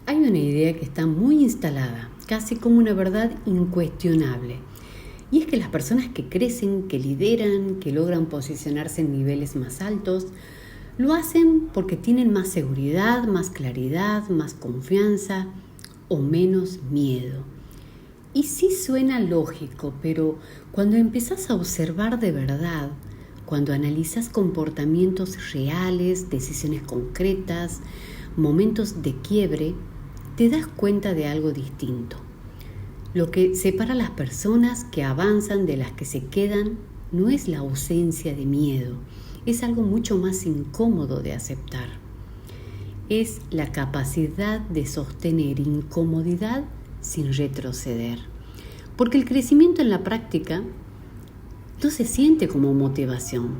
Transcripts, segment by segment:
Hay una idea que está muy instalada, casi como una verdad incuestionable, y es que las personas que crecen, que lideran, que logran posicionarse en niveles más altos, lo hacen porque tienen más seguridad, más claridad, más confianza o menos miedo. Y sí suena lógico, pero cuando empezás a observar de verdad, cuando analizas comportamientos reales, decisiones concretas, momentos de quiebre, te das cuenta de algo distinto. Lo que separa a las personas que avanzan de las que se quedan no es la ausencia de miedo, es algo mucho más incómodo de aceptar. Es la capacidad de sostener incomodidad sin retroceder. Porque el crecimiento en la práctica no se siente como motivación,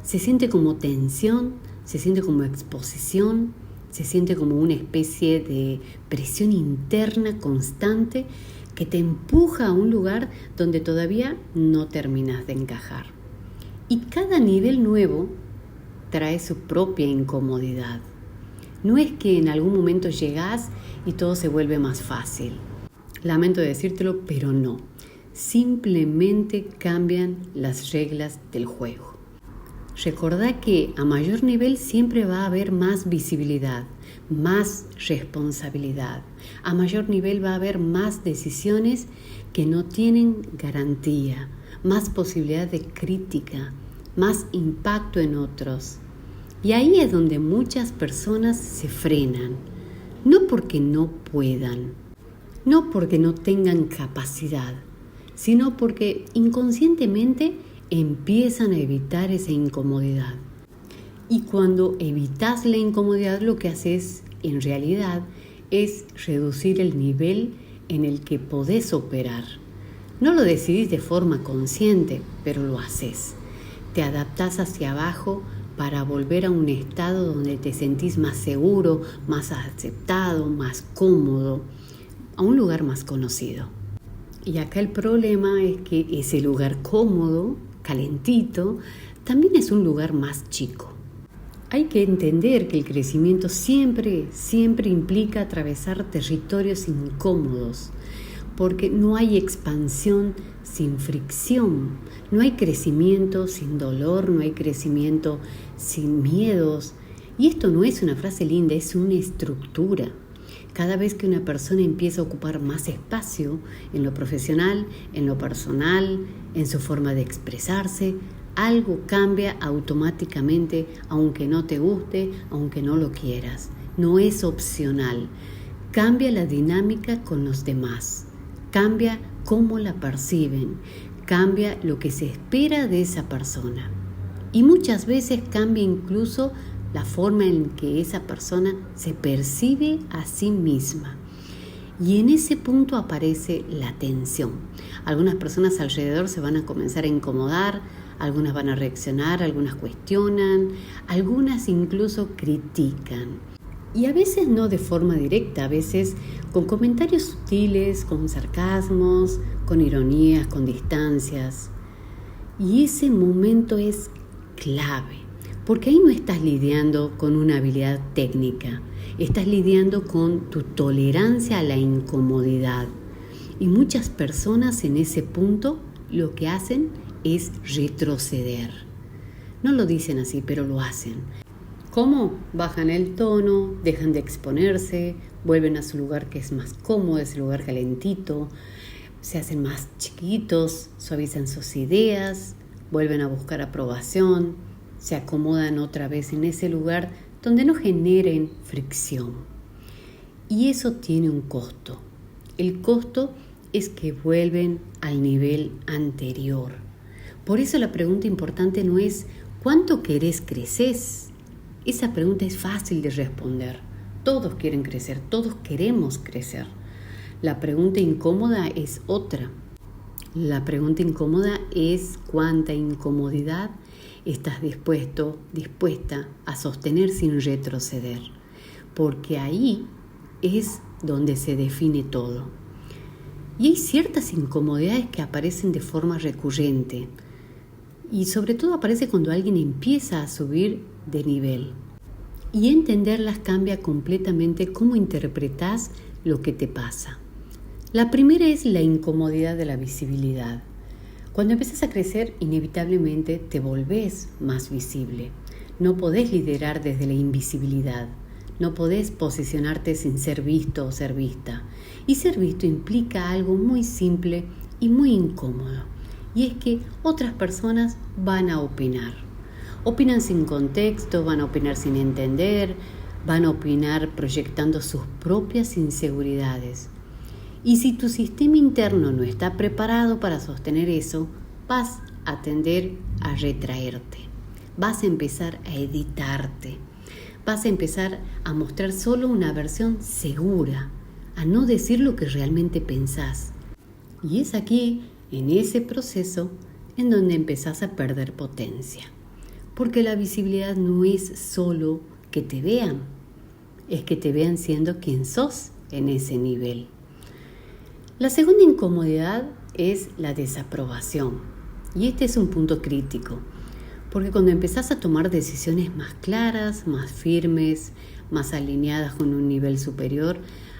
se siente como tensión, se siente como exposición, se siente como una especie de presión interna constante que te empuja a un lugar donde todavía no terminas de encajar. Y cada nivel nuevo trae su propia incomodidad. No es que en algún momento llegás y todo se vuelve más fácil. Lamento decírtelo, pero no. Simplemente cambian las reglas del juego. Recordá que a mayor nivel siempre va a haber más visibilidad, más responsabilidad. A mayor nivel va a haber más decisiones que no tienen garantía, más posibilidad de crítica, más impacto en otros. Y ahí es donde muchas personas se frenan, no porque no puedan, no porque no tengan capacidad, sino porque inconscientemente empiezan a evitar esa incomodidad. Y cuando evitas la incomodidad, lo que haces en realidad es reducir el nivel en el que podés operar. No lo decidís de forma consciente, pero lo haces. Te adaptás hacia abajo para volver a un estado donde te sentís más seguro, más aceptado, más cómodo, a un lugar más conocido. Y acá el problema es que ese lugar cómodo, calentito, también es un lugar más chico. Hay que entender que el crecimiento siempre implica atravesar territorios incómodos, porque no hay expansión sin fricción, no hay crecimiento sin dolor, no hay crecimiento sin miedos. Y esto no es una frase linda, es una estructura. Cada vez que una persona empieza a ocupar más espacio en lo profesional, en lo personal, en su forma de expresarse, algo cambia automáticamente, aunque no te guste, aunque no lo quieras. No es opcional. Cambia la dinámica con los demás. Cambia cómo la perciben. Cambia lo que se espera de esa persona. Y muchas veces cambia incluso la forma en que esa persona se percibe a sí misma. Y en ese punto aparece la tensión. Algunas personas alrededor se van a comenzar a incomodar, algunas van a reaccionar, algunas cuestionan, algunas incluso critican. Y a veces no de forma directa, a veces con comentarios sutiles, con sarcasmos, con ironías, con distancias. Y ese momento es clave, porque ahí no estás lidiando con una habilidad técnica, estás lidiando con tu tolerancia a la incomodidad. Y muchas personas en ese punto lo que hacen es retroceder. No lo dicen así, pero lo hacen. ¿Cómo? Bajan el tono, dejan de exponerse, vuelven a su lugar que es más cómodo, ese lugar calentito, se hacen más chiquitos, suavizan sus ideas, vuelven a buscar aprobación, se acomodan otra vez en ese lugar donde no generen fricción. Y eso tiene un costo. El costo es que vuelven al nivel anterior. Por eso la pregunta importante no es ¿cuánto querés crecer? Esa pregunta es fácil de responder. Todos quieren crecer, todos queremos crecer. La pregunta incómoda es otra. La pregunta incómoda es ¿cuánta incomodidad estás dispuesta a sostener sin retroceder? Porque ahí es donde se define todo. Y hay ciertas incomodidades que aparecen de forma recurrente. Y sobre todo aparece cuando alguien empieza a subir de nivel. y entenderlas cambia completamente cómo interpretas lo que te pasa. La primera es la incomodidad de la visibilidad. Cuando empiezas a crecer, inevitablemente te volvés más visible. No podés liderar desde la invisibilidad. No podés posicionarte sin ser visto o ser vista. Y ser visto implica algo muy simple y muy incómodo. Y es que otras personas van a opinar. Opinan sin contexto, van a opinar sin entender, van a opinar proyectando sus propias inseguridades. Y si tu sistema interno no está preparado para sostener eso, vas a tender a retraerte. Vas a empezar a editarte. Vas a empezar a mostrar solo una versión segura, a no decir lo que realmente pensás. Y es aquí, en ese proceso, en donde empezás a perder potencia. Porque la visibilidad no es solo que te vean, es que te vean siendo quien sos en ese nivel. La segunda incomodidad es la desaprobación. Y este es un punto crítico, porque cuando empezás a tomar decisiones más claras, más firmes, más alineadas con un nivel superior,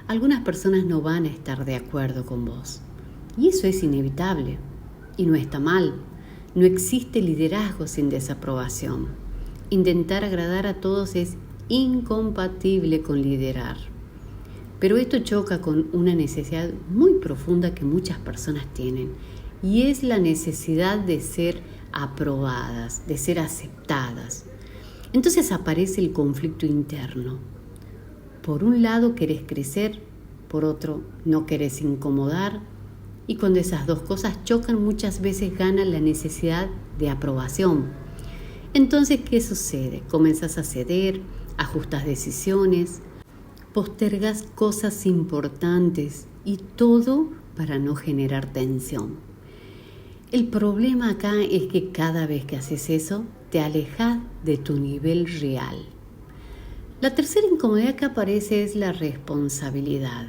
algunas personas no van a estar de acuerdo con vos. Y eso es inevitable, y no está mal. No existe liderazgo sin desaprobación. Intentar agradar a todos es incompatible con liderar. Pero esto choca con una necesidad muy profunda que muchas personas tienen, y es la necesidad de ser aprobadas, de ser aceptadas. Entonces aparece el conflicto interno. Por un lado querés crecer, por otro no querés incomodar, y cuando esas dos cosas chocan muchas veces gana la necesidad de aprobación. Entonces, ¿qué sucede? Comenzás a ceder, ajustas decisiones, postergas cosas importantes y todo para no generar tensión. El problema acá es que cada vez que haces eso, te alejas de tu nivel real. La tercera incomodidad que aparece es la responsabilidad.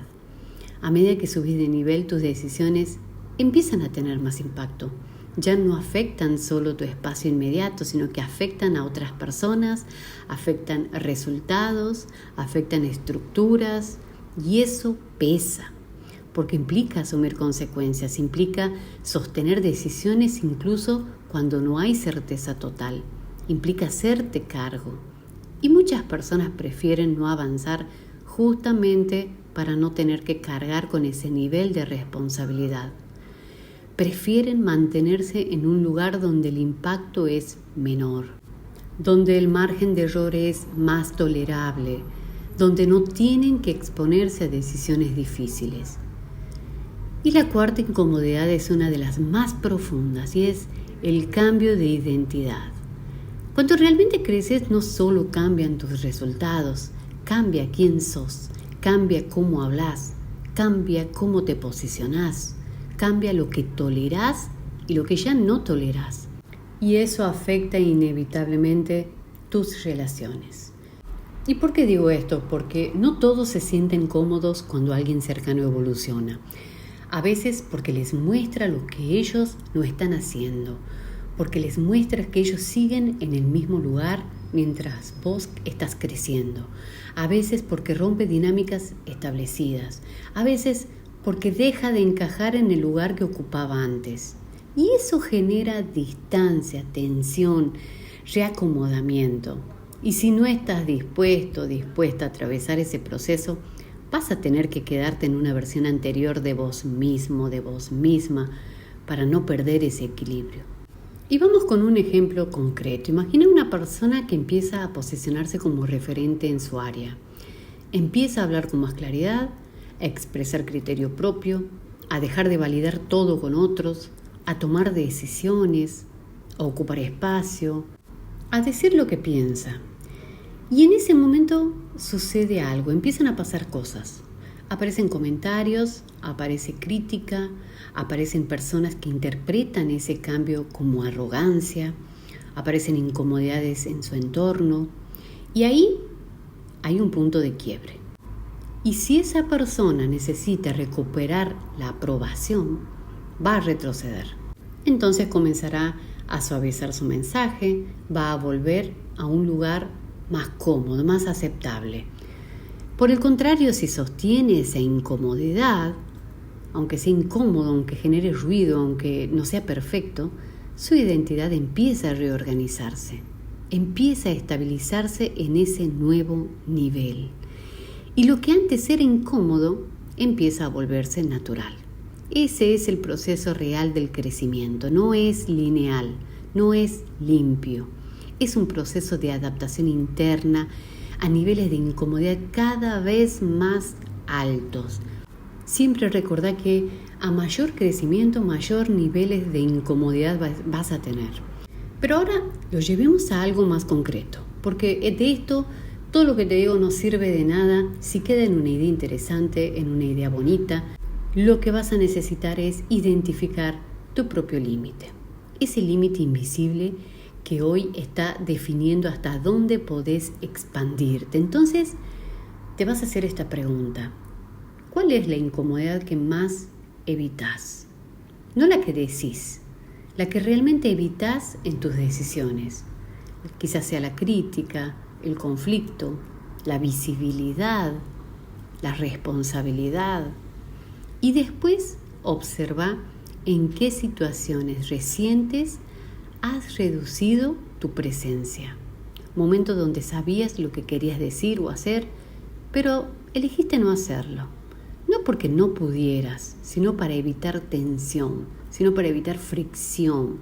A medida que subís de nivel, tus decisiones empiezan a tener más impacto. Ya no afectan solo tu espacio inmediato, sino que afectan a otras personas, afectan resultados, afectan estructuras, y eso pesa, porque implica asumir consecuencias, implica sostener decisiones incluso cuando no hay certeza total, implica hacerte cargo. Y muchas personas prefieren no avanzar justamente para no tener que cargar con ese nivel de responsabilidad. Prefieren mantenerse en un lugar donde el impacto es menor, donde el margen de error es más tolerable, donde no tienen que exponerse a decisiones difíciles. Y la cuarta incomodidad es una de las más profundas y es el cambio de identidad. Cuando realmente creces, no solo cambian tus resultados, cambia quién sos, cambia cómo hablas, cambia cómo te posicionás, cambia lo que tolerás y lo que ya no tolerás. Y eso afecta inevitablemente tus relaciones. ¿Y por qué digo esto? Porque no todos se sienten cómodos cuando alguien cercano evoluciona. A veces porque les muestra lo que ellos no están haciendo, porque les muestra que ellos siguen en el mismo lugar mientras vos estás creciendo. A veces porque rompe dinámicas establecidas. A veces porque deja de encajar en el lugar que ocupaba antes. Y eso genera distancia, tensión, reacomodamiento. Y si no estás dispuesta a atravesar ese proceso, vas a tener que quedarte en una versión anterior de vos mismo, de vos misma, para no perder ese equilibrio. Y vamos con un ejemplo concreto. Imagina una persona que empieza a posicionarse como referente en su área. Empieza a hablar con más claridad, a expresar criterio propio, a dejar de validar todo con otros, a tomar decisiones, a ocupar espacio, a decir lo que piensa. Y en ese momento sucede algo, empiezan a pasar cosas. Aparecen comentarios, aparece crítica, aparecen personas que interpretan ese cambio como arrogancia, aparecen incomodidades en su entorno y ahí hay un punto de quiebre. Y si esa persona necesita recuperar la aprobación, va a retroceder. Entonces comenzará a suavizar su mensaje, va a volver a un lugar más cómodo, más aceptable. Por el contrario, si sostiene esa incomodidad, aunque sea incómodo, aunque genere ruido, aunque no sea perfecto, su identidad empieza a reorganizarse, empieza a estabilizarse en ese nuevo nivel. Y lo que antes era incómodo empieza a volverse natural. Ese es el proceso real del crecimiento. No es lineal, no es limpio. Es un proceso de adaptación interna a niveles de incomodidad cada vez más altos. Siempre recordá que a mayor crecimiento, mayor niveles de incomodidad vas a tener. Pero ahora lo llevemos a algo más concreto, porque de esto todo lo que te digo no sirve de nada si queda en una idea interesante, en una idea bonita. Lo que vas a necesitar es identificar tu propio límite, ese límite invisible que hoy está definiendo hasta dónde podés expandirte. Entonces, te vas a hacer esta pregunta. ¿Cuál es la incomodidad que más evitas? No la que decís, la que realmente evitas en tus decisiones. Quizás sea la crítica, el conflicto, la visibilidad, la responsabilidad. Y después observa en qué situaciones recientes has reducido tu presencia. Momentos donde sabías lo que querías decir o hacer, pero elegiste no hacerlo. No porque no pudieras, sino para evitar tensión, sino para evitar fricción.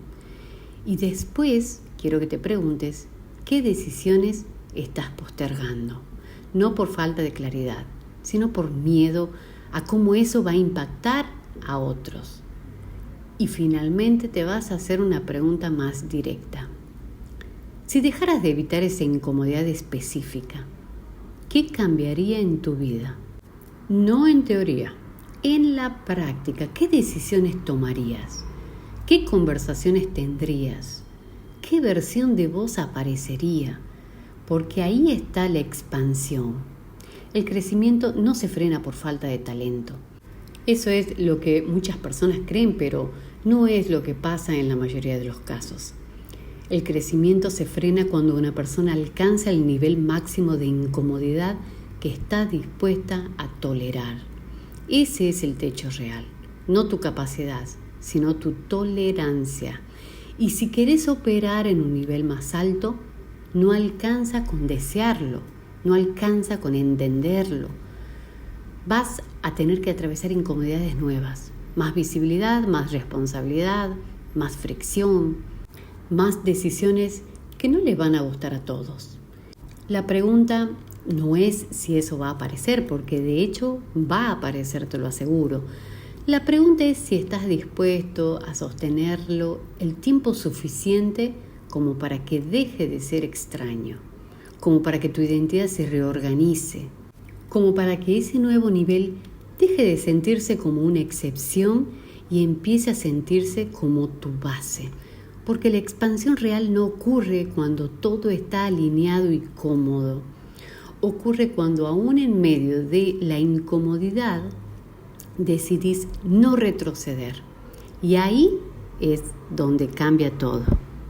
Y después quiero que te preguntes qué decisiones estás postergando. No por falta de claridad, sino por miedo a cómo eso va a impactar a otros. Y finalmente te vas a hacer una pregunta más directa. Si dejaras de evitar esa incomodidad específica, ¿qué cambiaría en tu vida? No en teoría, en la práctica. ¿Qué decisiones tomarías? ¿Qué conversaciones tendrías? ¿Qué versión de vos aparecería? Porque ahí está la expansión. El crecimiento no se frena por falta de talento. Eso es lo que muchas personas creen, pero no es lo que pasa en la mayoría de los casos. El crecimiento se frena cuando una persona alcanza el nivel máximo de incomodidad que está dispuesta a tolerar. Ese es el techo real, no tu capacidad, sino tu tolerancia. Y si querés operar en un nivel más alto, no alcanza con desearlo, no alcanza con entenderlo. Vas a tener que atravesar incomodidades nuevas, más visibilidad, más responsabilidad, más fricción, más decisiones que no les van a gustar a todos. La pregunta no es si eso va a aparecer, porque de hecho va a aparecer, te lo aseguro. La pregunta es si estás dispuesto a sostenerlo el tiempo suficiente como para que deje de ser extraño, como para que tu identidad se reorganice, como para que ese nuevo nivel deje de sentirse como una excepción y empiece a sentirse como tu base. Porque la expansión real no ocurre cuando todo está alineado y cómodo. Ocurre cuando aún en medio de la incomodidad decidís no retroceder. Y ahí es donde cambia todo.